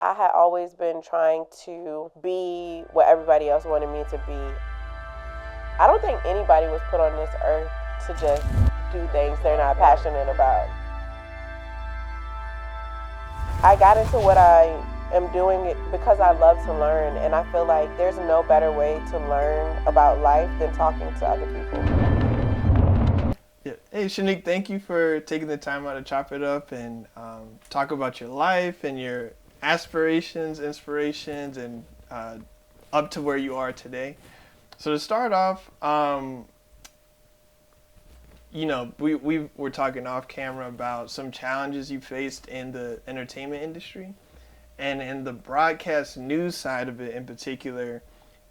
I had always been trying to be what everybody else wanted me to be. I don't think anybody was put on this earth to just do things they're not passionate about. I got into what I am doing it because I love to learn, and I feel like there's no better way to learn about life than talking to other people. Yeah. Hey, Shanique, thank you for taking the time out to chop it up and talk about your life and your aspirations, inspirations, and up to where you are today. So to start off, we were talking off camera about some challenges you faced in the entertainment industry and in the broadcast news side of it in particular.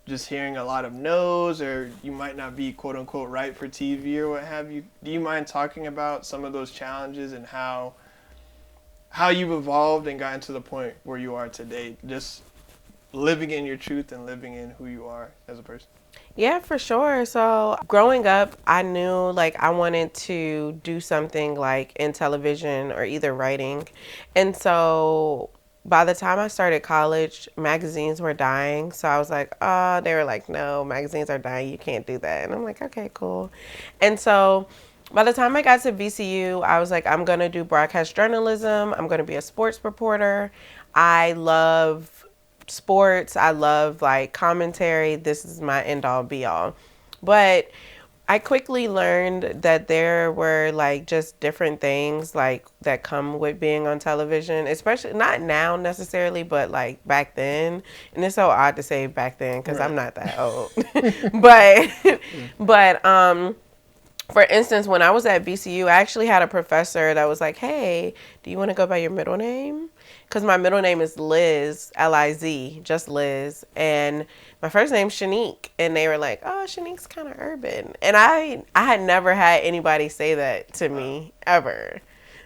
Just hearing a lot of no's, or you might not be quote unquote right for TV or what have you. Do you mind talking about some of those challenges and how you've evolved and gotten to the point where you are today, just living in your truth and living in who you are as a person? Yeah, for sure. So growing up, I knew like I wanted to do something like in television or either writing. And so by the time I started college, magazines were dying. So I was like, oh, they were like, no, magazines are dying. You can't do that. And I'm like, okay, cool. And so by the time I got to VCU, I was like, I'm going to do broadcast journalism. I'm going to be a sports reporter. I love sports. I love like commentary. This is my end all be all. But I quickly learned that there were like just different things like that come with being on television, especially not now necessarily, but like back then. And it's so odd to say back then because I'm not that old. but but for instance, when I was at VCU, I actually had a professor that was like, hey, do you want to go by your middle name? Because my middle name is Liz, Liz, just Liz. And my first name's Shanique. And they were like, oh, Shanique's kind of urban. And I had never had anybody say that to me ever.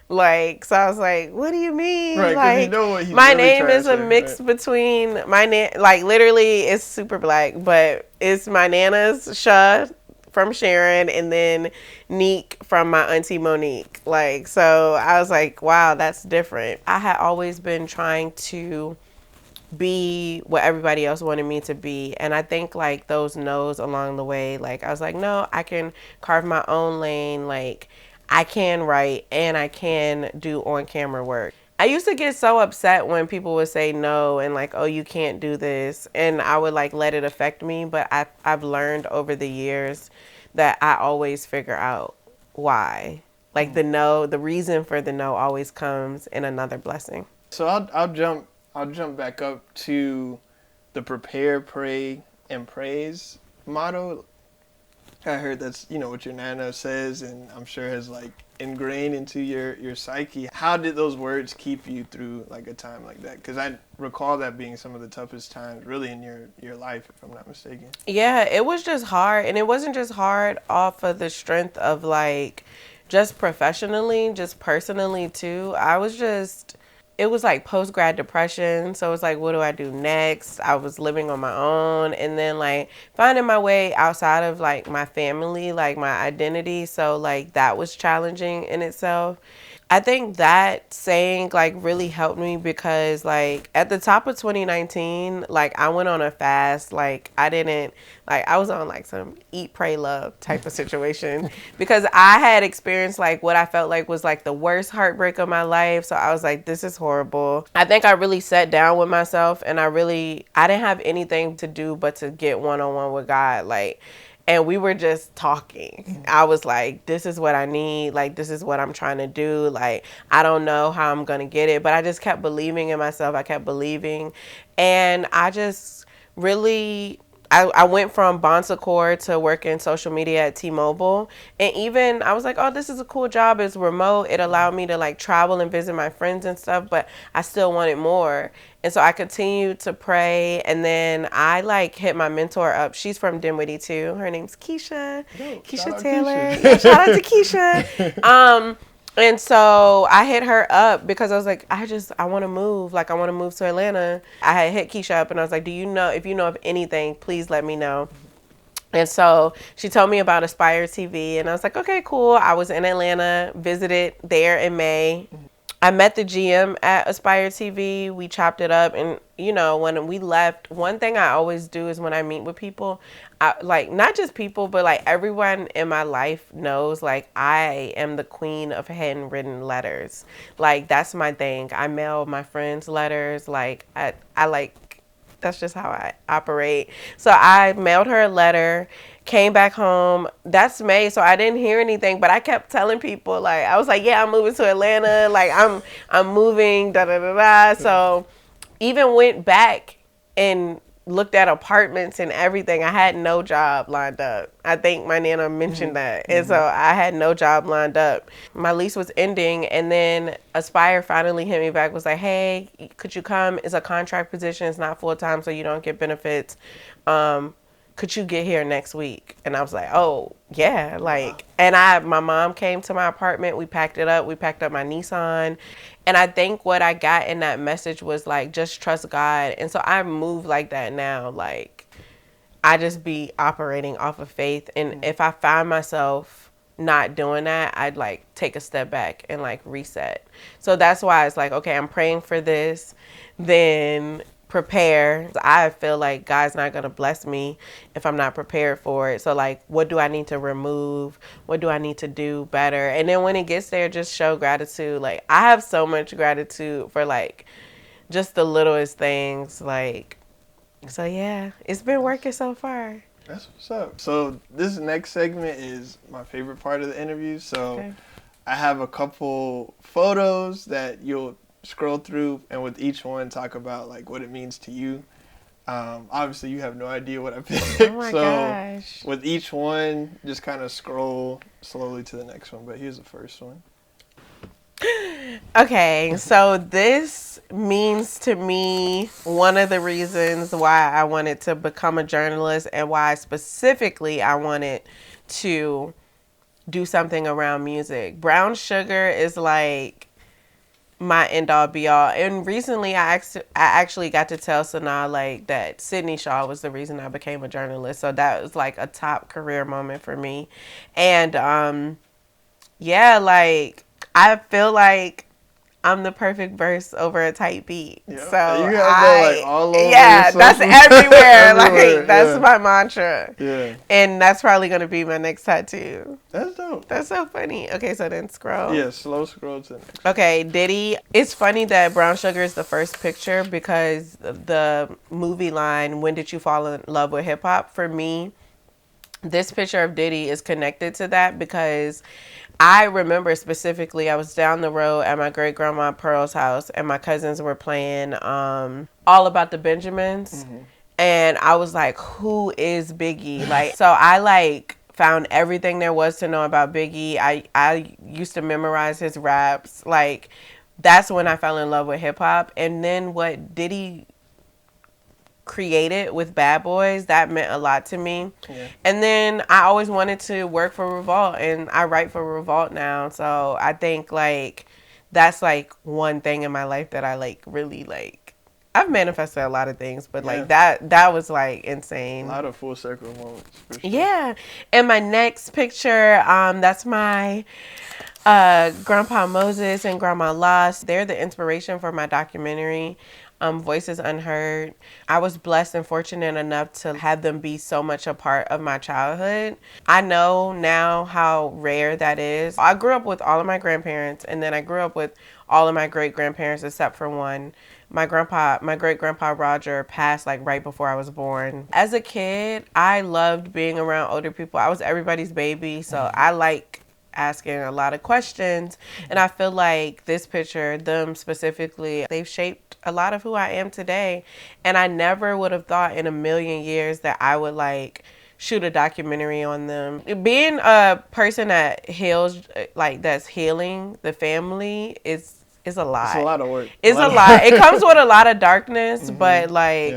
Like, so I was like, what do you mean? Right, like, you know what he's my really name trying is to a say, mix right? between my name, like literally it's super black, but it's my Nana's Sha from Sharon and then Neek from my auntie Monique. Like, so I was like, wow, that's different. I had always been trying to be what everybody else wanted me to be. And I think like those no's along the way, like I was like, no, I can carve my own lane. Like I can write and I can do on camera work. I used to get so upset when people would say no and like, oh, you can't do this. And I would like let it affect me. But I've learned over the years that I always figure out why. Like the reason for the no always comes in another blessing. So I'll jump back up to the prepare, pray, and praise motto. I heard that's what your nana says, and I'm sure has like ingrained into your psyche. How did those words keep you through like a time like that? Because I recall that being some of the toughest times really in your life, if I'm not mistaken. Yeah, it was just hard. And it wasn't just hard off of the strength of like just professionally, just personally too. It was like post grad depression. So it was like, what do I do next? I was living on my own and then like finding my way outside of like my family, like my identity. So like that was challenging in itself. I think that saying like really helped me because like at the top of 2019, like I went on a fast. Like I didn't, like I was on like some eat, pray, love type of situation because I had experienced like what I felt like was like the worst heartbreak of my life. So I was like, this is horrible. I think I really sat down with myself and I didn't have anything to do but to get one-on-one with God. Like, and we were just talking. I was like, this is what I need. Like, this is what I'm trying to do. Like, I don't know how I'm going to get it. But I just kept believing in myself. I kept believing. And I just really, I went from Bon Secours to working social media at T-Mobile. And even, I was like, oh, this is a cool job. It's remote. It allowed me to, like, travel and visit my friends and stuff. But I still wanted more. And so I continued to pray, and then I like hit my mentor up. She's from Dinwiddie too. Her name's Keisha. Keisha Taylor. Keisha. Yeah, shout out to Keisha. And so I hit her up because I was like, I want to move. Like I want to move to Atlanta. I had hit Keisha up and I was like, if you know of anything, please let me know. And so she told me about Aspire TV and I was like, okay, cool. I was in Atlanta, visited there in May. I met the GM at Aspire TV. We chopped it up. And, you know, when we left, one thing I always do is when I meet with people, like, not just people, but, like, everyone in my life knows, like, I am the queen of handwritten letters. Like, that's my thing. I mail my friends letters. Like, I like, that's just how I operate. So I mailed her a letter. Came back home. That's May, so I didn't hear anything. But I kept telling people, like, I was like, yeah, I'm moving to Atlanta. Like, I'm moving. Da da da da. So even went back and looked at apartments and everything. I had no job lined up. I think my nana mentioned that, and so I had no job lined up. My lease was ending, and then Aspire finally hit me back. Was like, hey, could you come? It's a contract position. It's not full time, so you don't get benefits. Could you get here next week? And I was like, oh, yeah. Like, and my mom came to my apartment. We packed it up. We packed up my Nissan. And I think what I got in that message was like, just trust God. And so I move like that now. Like, I just be operating off of faith. And if I find myself not doing that, I'd like take a step back and like reset. So that's why it's like, okay, I'm praying for this. Then prepare. I feel like God's not going to bless me if I'm not prepared for it. So like, what do I need to remove? What do I need to do better? And then when it gets there, just show gratitude. Like, I have so much gratitude for like just the littlest things. Like, so yeah, it's been working so far. That's what's up. So this next segment is my favorite part of the interview. So okay. I have a couple photos that you'll scroll through, and with each one talk about like what it means to you. Obviously you have no idea what I picked. Oh my gosh. With each one, just kind of scroll slowly to the next one. But here's the first one. Okay, so this means to me one of the reasons why I wanted to become a journalist and why specifically I wanted to do something around music. Brown Sugar is like my end all be all. And recently I actually got to tell Sanaa like that Sydney Shaw was the reason I became a journalist. So that was like a top career moment for me. And yeah, like I feel like I'm the perfect verse over a tight beat. Yeah. So you have that like all over. Yeah, that's everywhere. Everywhere. Like that's my mantra. Yeah. And that's probably gonna be my next tattoo. That's dope. That's so funny. Okay, so then scroll. Yeah, slow scroll to the next. Okay, Diddy. It's funny that Brown Sugar is the first picture because the movie line, "When did you fall in love with hip hop?" For me, this picture of Diddy is connected to that because I remember specifically I was down the road at my great grandma Pearl's house and my cousins were playing All About the Benjamins. Mm-hmm. And I was like, who is Biggie? Like, so I like found everything there was to know about Biggie. I used to memorize his raps. Like, that's when I fell in love with hip hop. And then what Diddy created with Bad Boys, that meant a lot to me. Yeah. And then I always wanted to work for Revolt, and I write for Revolt now. So I think like that's like one thing in my life that I like really like. I've manifested a lot of things, but like that was like insane. A lot of full circle moments for sure. Yeah. And my next picture, that's my Grandpa Moses and Grandma Lost. They're the inspiration for my documentary, Voices Unheard. I was blessed and fortunate enough to have them be so much a part of my childhood. I know now how rare that is. I grew up with all of my grandparents, and then I grew up with all of my great-grandparents except for one. My great-grandpa Roger passed like right before I was born. As a kid, I loved being around older people. I was everybody's baby, so I like asking a lot of questions. And I feel like this picture, them specifically, they've shaped a lot of who I am today. And I never would have thought in a million years that I would like shoot a documentary on them. Being a person that heals, like that's healing the family is a lot. It's a lot of work. It's a lot. It comes with a lot of darkness, but like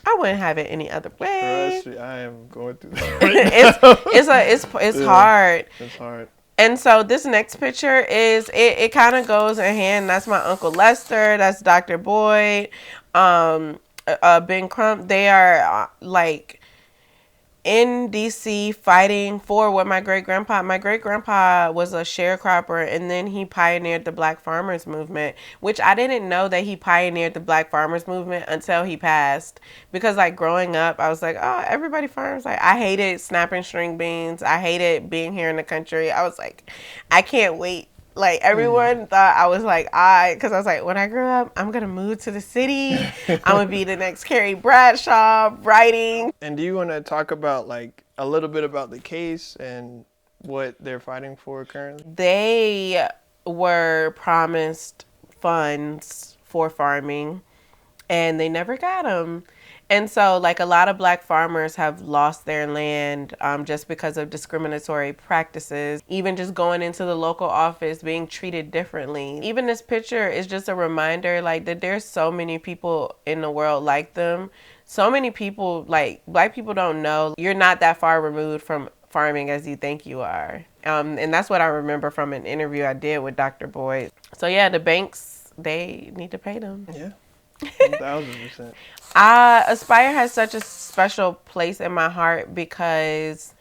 I wouldn't have it any other way. I am going through that right now. It's hard. It's hard. And so this next picture is, it kind of goes in hand. That's my Uncle Lester. That's Dr. Boyd. Ben Crump. They are like in DC fighting for what my great grandpa was a sharecropper, and then he pioneered the Black Farmers Movement, which I didn't know that he pioneered the Black Farmers Movement until he passed. Because like growing up, I was like, oh, everybody farms. Like I hated snapping string beans. I hated being here in the country. I was like, I can't wait. Like everyone thought I was like, because I was like, when I grow up, I'm gonna move to the city. I'm gonna be the next Carrie Bradshaw writing. And do you want to talk about like a little bit about the case and what they're fighting for currently? They were promised funds for farming, and they never got them. And so, like, a lot of Black farmers have lost their land just because of discriminatory practices. Even just going into the local office, being treated differently. Even this picture is just a reminder, like, that there's so many people in the world like them. So many people, like, Black people don't know you're not that far removed from farming as you think you are. And that's what I remember from an interview I did with Dr. Boyd. So, yeah, the banks, they need to pay them. Yeah. 1,000%. Aspire has such a special place in my heart because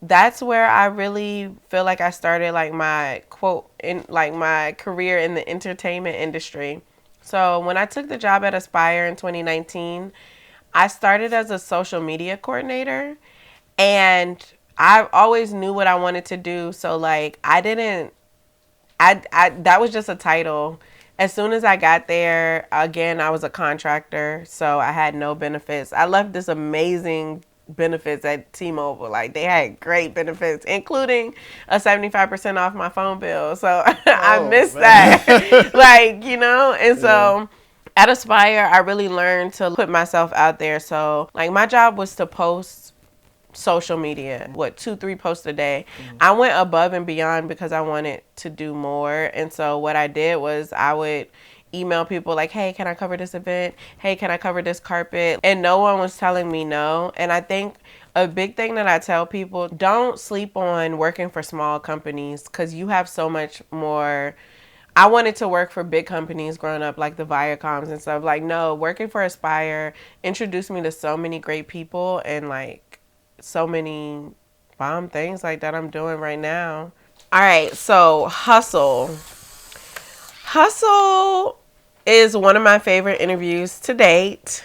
that's where I really feel like I started like my quote in like my career in the entertainment industry. So when I took the job at Aspire in 2019, I started as a social media coordinator, and I always knew what I wanted to do. So like I that was just a title. As soon as I got there, again, I was a contractor, so I had no benefits. I left this amazing benefits at T-Mobile. Like, they had great benefits, including a 75% off my phone bill. So I missed that. Like, you know? And so at Aspire, I really learned to put myself out there. So, like, my job was to post social media, 2-3 posts a day. I went above and beyond because I wanted to do more. And so what I did was I would email people like, hey, can I cover this event? Hey, can I cover this carpet? And no one was telling me no. And I think a big thing that I tell people, don't sleep on working for small companies because you have so much more. I wanted to work for big companies growing up, like the Viacoms and stuff. Like, no, working for Aspire introduced me to so many great people and like so many bomb things like that I'm doing right now. All right, so hustle. Hustle is one of my favorite interviews to date.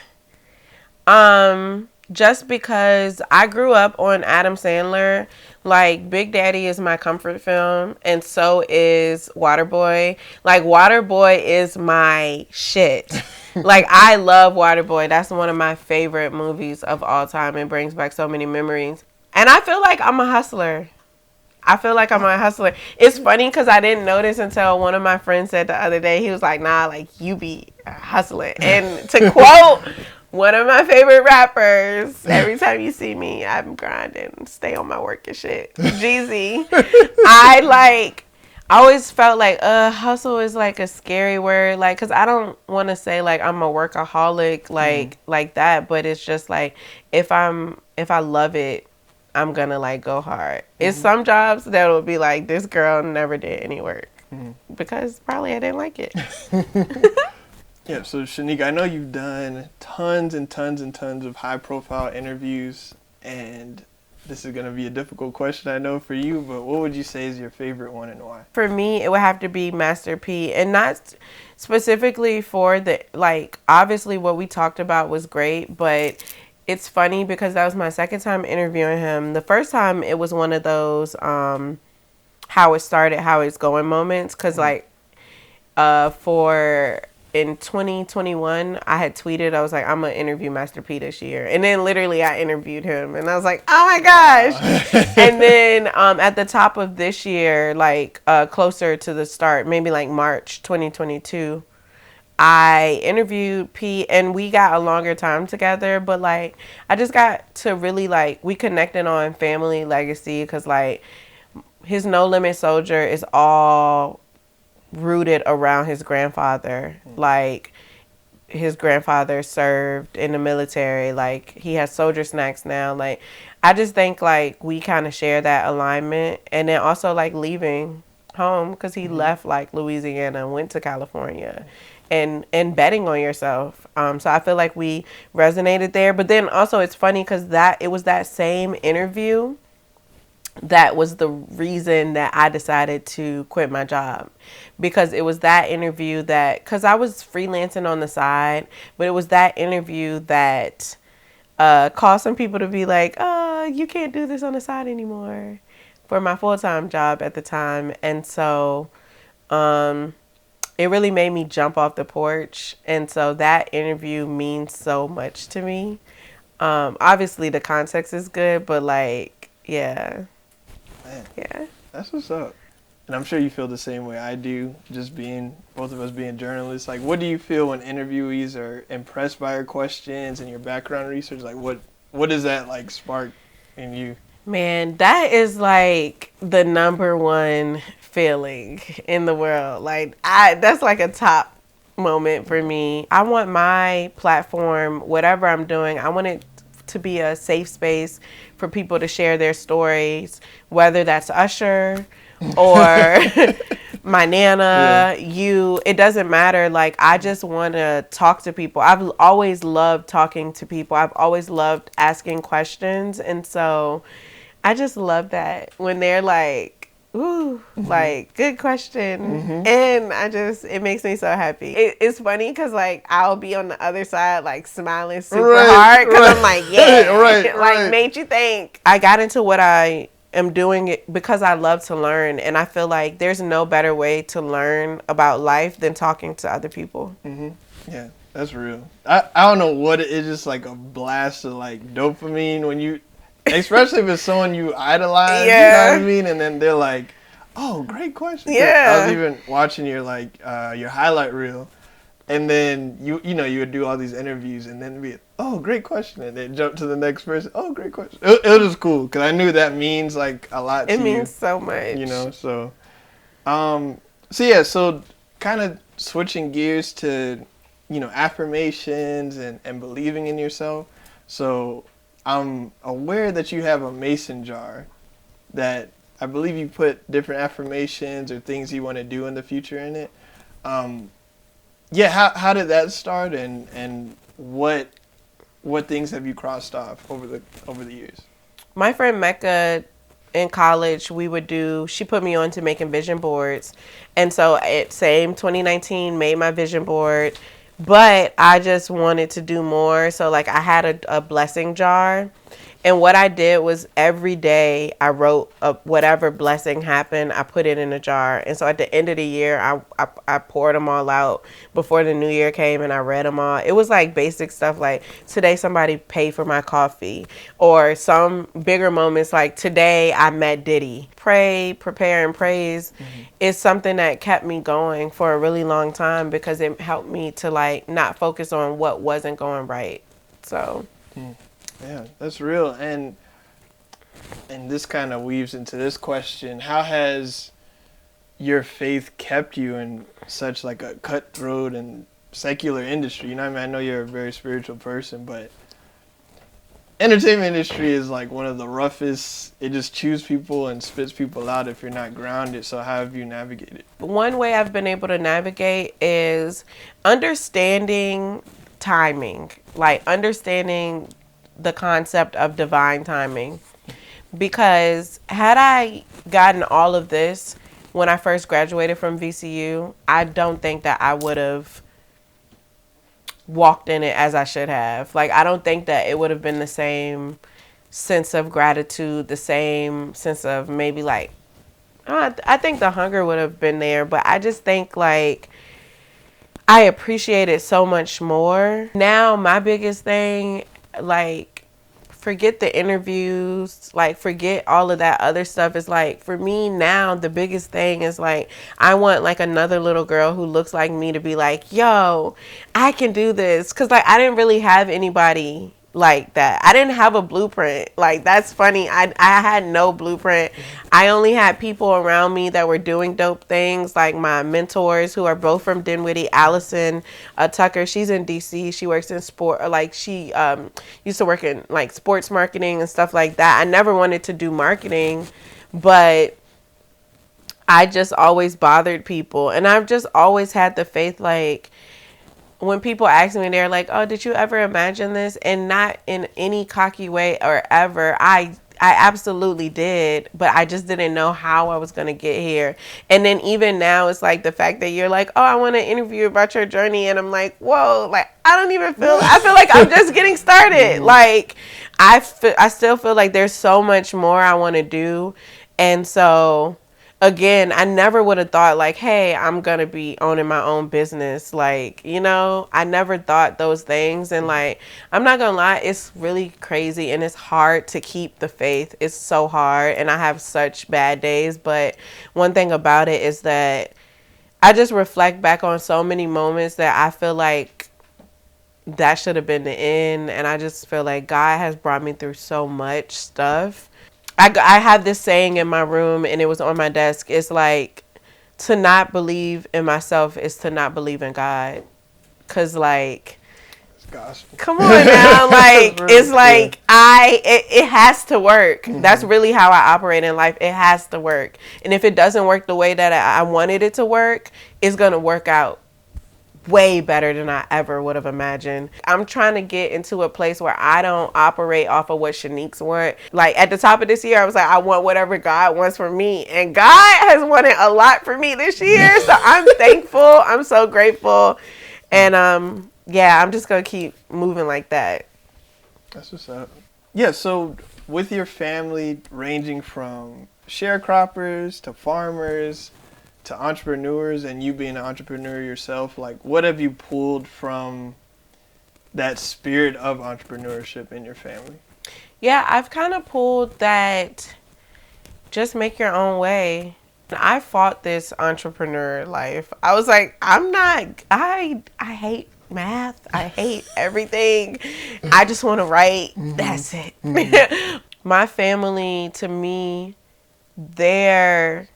Just because I grew up on Adam Sandler. Like, Big Daddy is my comfort film, and so is Waterboy. Like, Waterboy is my shit. Like, I love Waterboy. That's one of my favorite movies of all time. It brings back so many memories. And I feel like I'm a hustler. It's funny because I didn't notice until one of my friends said the other day, he was like, nah, like, you be hustling. And to quote one of my favorite rappers, every time you see me, I'm grinding, stay on my work and shit. Jeezy. I always felt like hustle is like a scary word, like, because I don't want to say like I'm a workaholic like that, but it's just like if I love it, I'm gonna like go hard. It's some jobs that will be like, this girl never did any work because probably I didn't like it. Yeah, so Shanique, I know you've done tons and tons and tons of high-profile interviews, and this is going to be a difficult question, I know, for you, but what would you say is your favorite one and why? For me, it would have to be Master P, and not specifically for the, like, obviously what we talked about was great, but it's funny because that was my second time interviewing him. The first time, it was one of those how it started, how it's going moments, because, like, in 2021, I had tweeted, I was like, I'm going to interview Master P this year. And then literally I interviewed him and I was like, oh my gosh. And then at the top of this year, like closer to the start, maybe like March 2022, I interviewed P and we got a longer time together. But like, I just got to really like, we connected on family legacy because like his No Limit Soldier is all rooted around his grandfather. Like, his grandfather served in the military. Like, he has soldier snacks now. Like, I just think like we kind of share that alignment. And then also like leaving home because he left like Louisiana and went to California. and betting on yourself. So I feel like we resonated there. But then also it's funny because it was that same interview that was the reason that I decided to quit my job, because it was that interview that, because I was freelancing on the side, but it was that interview that caused some people to be like, oh, you can't do this on the side anymore, for my full-time job at the time. And so it really made me jump off the porch. And so that interview means so much to me. Obviously the context is good, but like, yeah. Man, Yeah. that's what's up. And I'm sure you feel the same way I do, just both of us being journalists. Like, what do you feel when interviewees are impressed by your questions and your background research? Like, what does that, like, spark in you? Man, that is like the number one feeling in the world. Like, that's like a top moment for me. I want my platform, whatever I'm doing, I want it to be a safe space for people to share their stories, whether that's Usher or my nana, you, it doesn't matter. Like, I just want to talk to people. I've always loved talking to people. I've always loved asking questions. And so I just love that when they're like, ooh, like, good question. And it makes me so happy. It's funny because, like, I'll be on the other side, like, smiling super hard because I'm like, yeah, like, made you think. I got into what I am doing it because I love to learn. And I feel like there's no better way to learn about life than talking to other people. Yeah, that's real. I don't know what it's just like a blast of, like, dopamine when you, especially if it's someone you idolize, you know what I mean? And then they're like, oh, great question. Yeah. I was even watching your, like, your highlight reel. And then, you would do all these interviews and then be, oh, great question. And then jump to the next person. Oh, great question. It was cool because I knew that means, like, a lot to you. It means so much. You know, so. So kind of switching gears to, affirmations and believing in yourself. So I'm aware that you have a mason jar that I believe you put different affirmations or things you want to do in the future in it. How did that start, and what things have you crossed off over the years? My friend Mecca in college, she put me on to making vision boards. And so same 2019, made my vision board, but I just wanted to do more. So like I had a blessing jar. And what I did was every day I wrote whatever blessing happened, I put it in a jar. And so at the end of the year, I poured them all out before the new year came, and I read them all. It was like basic stuff like, today somebody paid for my coffee, or some bigger moments like, today I met Diddy. Pray, prepare, and praise is something that kept me going for a really long time because it helped me to like not focus on what wasn't going right. So. Yeah, that's real. And this kind of weaves into this question. How has your faith kept you in such like a cutthroat and secular industry? You know what I mean? I know you're a very spiritual person, but entertainment industry is like one of the roughest. It just chews people and spits people out if you're not grounded. So how have you navigated? One way I've been able to navigate is understanding timing, like understanding the concept of divine timing. Because had I gotten all of this when I first graduated from VCU, I don't think that I would have walked in it as I should have. Like, I don't think that it would have been the same sense of gratitude, the same sense of maybe like, I think the hunger would have been there, but I just think like I appreciate it so much more. Now, my biggest thing, like, forget the interviews, like, forget all of that other stuff. Is like, for me now, the biggest thing is like, I want like another little girl who looks like me to be like, yo, I can do this. Cause like, I didn't really have anybody like that. I didn't have a blueprint. Like, that's funny. I had no blueprint. I only had people around me that were doing dope things, like my mentors who are both from Dinwiddie. Allison Tucker, she's in DC. She works in sport, like she used to work in like sports marketing and stuff like that. I never wanted to do marketing, but I just always bothered people, and I've just always had the faith like, when people ask me, they're like, "Oh, did you ever imagine this?" And not in any cocky way or ever. I absolutely did, but I just didn't know how I was going to get here. And then even now, it's like the fact that you're like, "Oh, I want to interview about your journey," and I'm like, "Whoa!" Like I feel like I'm just getting started. Like I still feel like there's so much more I want to do, and so again, I never would have thought like, hey, I'm going to be owning my own business. Like, I never thought those things. And like, I'm not going to lie, it's really crazy and it's hard to keep the faith. It's so hard. And I have such bad days. But one thing about it is that I just reflect back on so many moments that I feel like that should have been the end. And I just feel like God has brought me through so much stuff. I have this saying in my room, and it was on my desk. It's like, to not believe in myself is to not believe in God. Because, like, Gospel. come on now. Like, it's like, it has to work. Mm-hmm. That's really how I operate in life. It has to work. And if it doesn't work the way that I wanted it to work, it's going to work out way better than I ever would have imagined. I'm trying to get into a place where I don't operate off of what Shanique's want. Like at the top of this year, I was like, I want whatever God wants for me. And God has wanted a lot for me this year. So I'm thankful. I'm so grateful. And yeah, I'm just going to keep moving like that. That's what's up. Yeah, so with your family ranging from sharecroppers to farmers to entrepreneurs, and you being an entrepreneur yourself, like what have you pulled from that spirit of entrepreneurship in your family? Yeah, I've kind of pulled that just make your own way. I fought this entrepreneur life. I was like, I hate math. I hate everything. I just want to write. Mm-hmm. That's it. Mm-hmm. My family, to me, their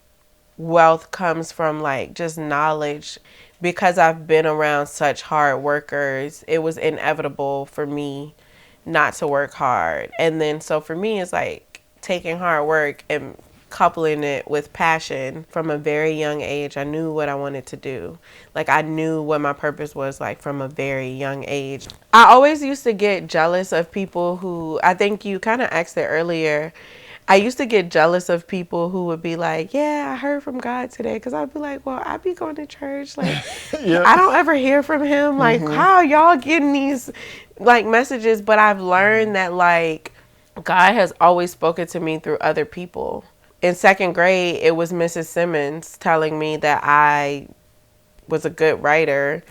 wealth comes from like just knowledge. Because I've been around such hard workers, it was inevitable for me not to work hard. And then so for me, it's like taking hard work and coupling it with passion. From a very young age, I knew what I wanted to do. Like I knew what my purpose was, like from a very young age. I always used to get jealous of people who, I think you kind of asked it earlier, I used to get jealous of people who would be like, yeah, I heard from God today. Because I'd be like, well, I be going to church. Like, yep. I don't ever hear from him. Like, mm-hmm. How are y'all getting these, like, messages? But I've learned that, like, God has always spoken to me through other people. In second grade, it was Mrs. Simmons telling me that I was a good writer.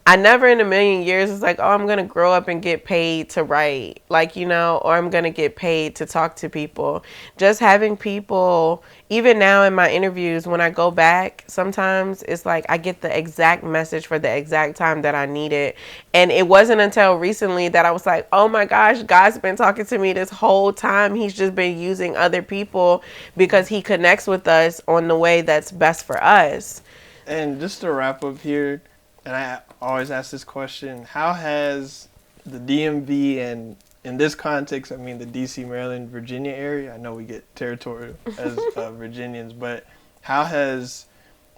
I never in a million years was like, oh, I'm going to grow up and get paid to write, like, or I'm going to get paid to talk to people. Just having people, even now in my interviews, when I go back, sometimes it's like I get the exact message for the exact time that I need it. And it wasn't until recently that I was like, oh my gosh, God's been talking to me this whole time. He's just been using other people because he connects with us on the way that's best for us. And just to wrap up here, and I always ask this question, how has the DMV, and in this context, I mean the DC, Maryland, Virginia area, I know we get territorial as Virginians, but how has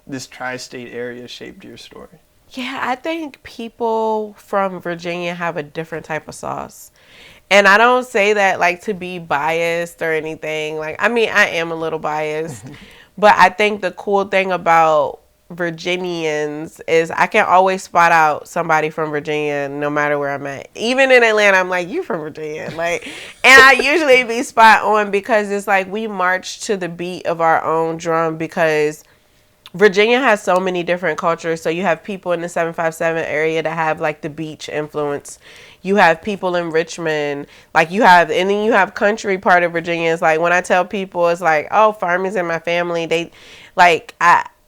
this tri-state area shaped your story? Yeah, I think people from Virginia have a different type of sauce. And I don't say that like to be biased or anything. Like, I mean, I am a little biased, but I think the cool thing about Virginians is I can always spot out somebody from Virginia no matter where I'm at. Even in Atlanta, I'm like, you from Virginia. Like, and I usually be spot on because it's like we march to the beat of our own drum because Virginia has so many different cultures. So you have people in the 757 area that have like the beach influence. You have people in Richmond, like and then you have country part of Virginia. It's like when I tell people, it's like, oh, farmers in my family, they like,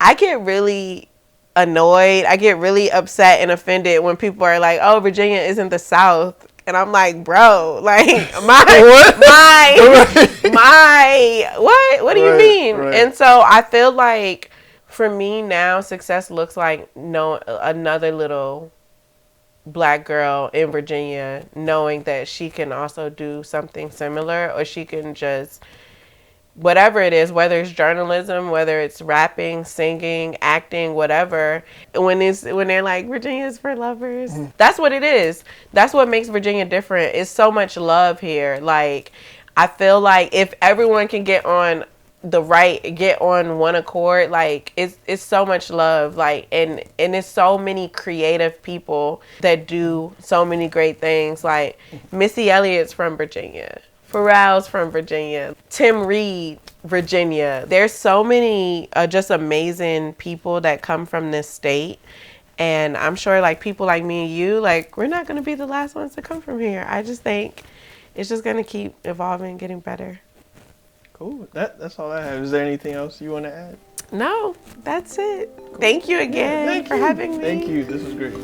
I get really annoyed. I get really upset and offended when people are like, oh, Virginia isn't the South. And I'm like, bro, like what do you mean? Right. And so I feel like for me now, success looks like another little Black girl in Virginia knowing that she can also do something similar, or she can just whatever it is, whether it's journalism, whether it's rapping, singing, acting, whatever. When they're like, Virginia's for lovers, that's what it is. That's what makes Virginia different. It's so much love here. Like, I feel like if everyone can get on one accord, like it's so much love, like, and it's so many creative people that do so many great things. Like Missy Elliott's from Virginia, Pharrell's from Virginia, Tim Reed, Virginia. There's so many just amazing people that come from this state. And I'm sure like people like me and you, like, we're not going to be the last ones to come from here. I just think it's just going to keep evolving, getting better. Cool. That's all I have. Is there anything else you want to add? No, that's it. Thank you again for having me. Thank you. This was great.